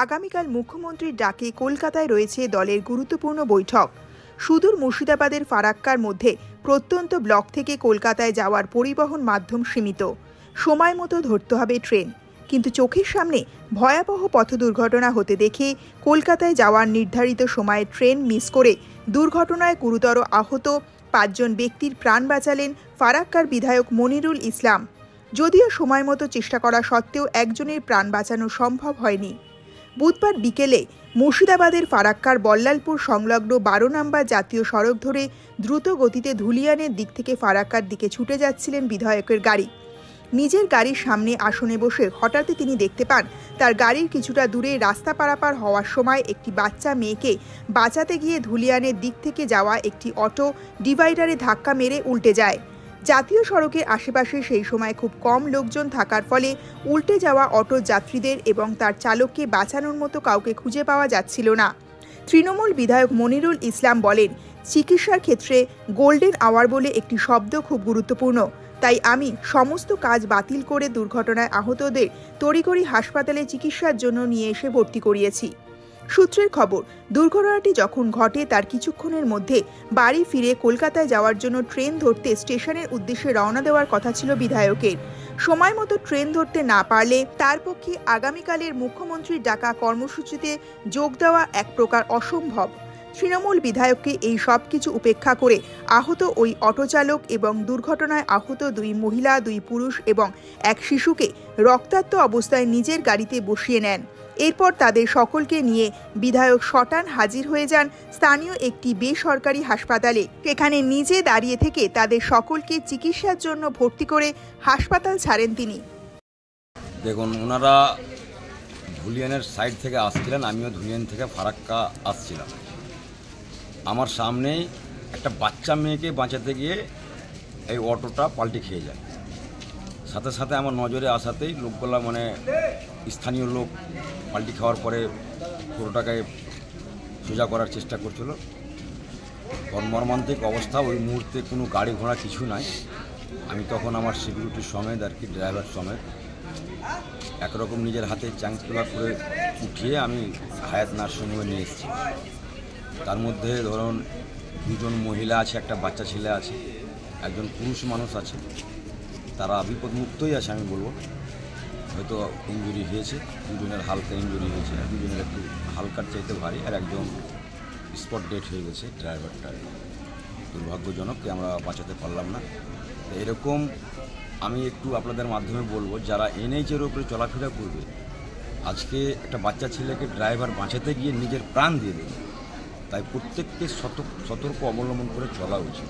আগামীকাল মুখ্যমন্ত্রীর ডাকে কলকাতায় রয়েছে দলের গুরুত্বপূর্ণ বৈঠক। সুদূর মুর্শিদাবাদের ফারাক্কার মধ্যে প্রত্যন্ত ব্লক থেকে কলকাতায় যাওয়ার পরিবহন মাধ্যম সীমিত। সময় মতো ধরতে হবে ট্রেন, কিন্তু চোখের সামনে ভয়াবহ পথ দুর্ঘটনা হতে দেখে কলকাতায় যাওয়ার নির্ধারিত সময়ে ট্রেন মিস করে দুর্ঘটনায় গুরুতর আহত 5 জন ব্যক্তির প্রাণ বাঁচালেন ফারাক্কার বিধায়ক মনিরুল ইসলাম। যদিও সময় মতো চেষ্টা করা সত্ত্বেও একজনের প্রাণ বাঁচানো সম্ভব হয়নি। বুধবার বিকেলে মুর্শিদাবাদের ফারাক্কার বল্লালপুর সংলগ্ন 12 নম্বর জাতীয় সড়ক ধরে দ্রুত গতিতে ধুলিয়ানের দিক থেকে ফারাক্কার দিকে ছুটে যাচ্ছিলেন বিধায়কের গাড়ি। নিজের গাড়ির সামনে আসনে বসে হঠাৎই তিনি দেখতে পান তার গাড়ির কিছুটা দূরে রাস্তা পারাপার হওয়ার সময় একটি বাচ্চা মেয়েকে বাঁচাতে গিয়ে ধুলিয়ানের দিক থেকে যাওয়া একটি অটো ডিভাইডারে ধাক্কা মেরে উল্টে যায়। জাতীয় সড়কের আশেপাশে সেই সময় খুব কম লোকজন থাকার ফলে উল্টে যাওয়া অটো যাত্রীদের এবং তার চালককে বাঁচানোর মতো কাউকে খুঁজে পাওয়া যাচ্ছিল না। তৃণমূল বিধায়ক মনিরুল ইসলাম বলেন, চিকিৎসার ক্ষেত্রে গোল্ডেন আওয়ার বলে একটি শব্দ খুব গুরুত্বপূর্ণ। তাই আমি সমস্ত কাজ বাতিল করে দুর্ঘটনায় আহতদের তড়িঘড়ি হাসপাতালে চিকিৎসার জন্য নিয়ে এসে ভর্তি করিয়েছি। সূত্রের খবর, দুর্ঘটনাটি যখন ঘটে তার কিছুক্ষণের মধ্যে বাড়ি ফিরে কলকাতায় যাওয়ার জন্য ট্রেন ধরতে স্টেশনের উদ্দেশ্যে রওনা দেওয়ার কথা ছিল বিধায়কের। সময় মতো ট্রেন ধরতে না পারলে তার পক্ষে আগামীকালের মুখ্যমন্ত্রীর ডাকা কর্মসূচিতে যোগ দেওয়া এক প্রকার অসম্ভব। তৃণমূল বিধায়ককে এই সব কিছু উপেক্ষা করে আহত ওই অটোচালক এবং দুর্ঘটনায় আহত 2 মহিলা, 2 পুরুষ এবং এক শিশুকে রক্তাক্ত অবস্থায় নিজের গাড়িতে বসিয়ে নেন। এরপর তাদের সকলকে নিয়ে বিধায়ক সটান হাজির হয়ে যান স্থানীয় একটি বেসরকারি হাসপাতালে। সেখানে নিজে দাঁড়িয়ে থেকে তাদের সকলকে চিকিৎসার জন্য ভর্তি করে হাসপাতাল ছাড়েন তিনি। দেখুন, ওনারা ধুলিয়ানের সাইড থেকে আসছিলেন, আমিও ধুলিয়ান থেকে ফারাক্কা আসছিলাম। আমার সামনেই একটা বাচ্চা মেয়েকে বাঁচাতে গিয়ে এই অটোটা পাল্টে খেয়ে যায়। সাথে সাথে আমার নজরে আসাতেই লোকগুলা স্থানীয় লোক পাল্টি খাওয়ার পরে পুরোটাকে সোজা করার চেষ্টা করছিল। মর্মান্তিক অবস্থা, ওই মুহূর্তে কোনো গাড়ি ঘোড়া কিছু নাই। আমি তখন আমার সিকিউরিটির সমেত ড্রাইভার সমেত একরকম নিজের হাতে চাংতুলা করে উঠিয়ে আমি হায়াত নার্সিংহোমে নিয়ে এসেছি। তার মধ্যে ধরুন 2 জন মহিলা আছে, একটা বাচ্চা ছেলে আছে, একজন পুরুষ মানুষ আছে। তারা বিপদমুক্তই আছে আমি বলবো। হয়তো ইঞ্জুরি হয়েছে, 2 জনের হালকা ইঞ্জুরি হয়েছে, 2 জনের একটু হালকার চাইতে ভারী, আর একজন স্পট ডেট হয়ে গেছে ড্রাইভারটা। দুর্ভাগ্যজনককে আমরা বাঁচাতে পারলাম না। এরকম আমি একটু আপনাদের মাধ্যমে বলবো, যারা এনএইচের উপরে চলাফেরা করবে, আজকে একটা বাচ্চা ছেলেকে ড্রাইভার বাঁচাতে গিয়ে নিজের প্রাণ দিয়ে দেবে। তাই প্রত্যেককে সতর্ক অবলম্বন করে চলা উচিত।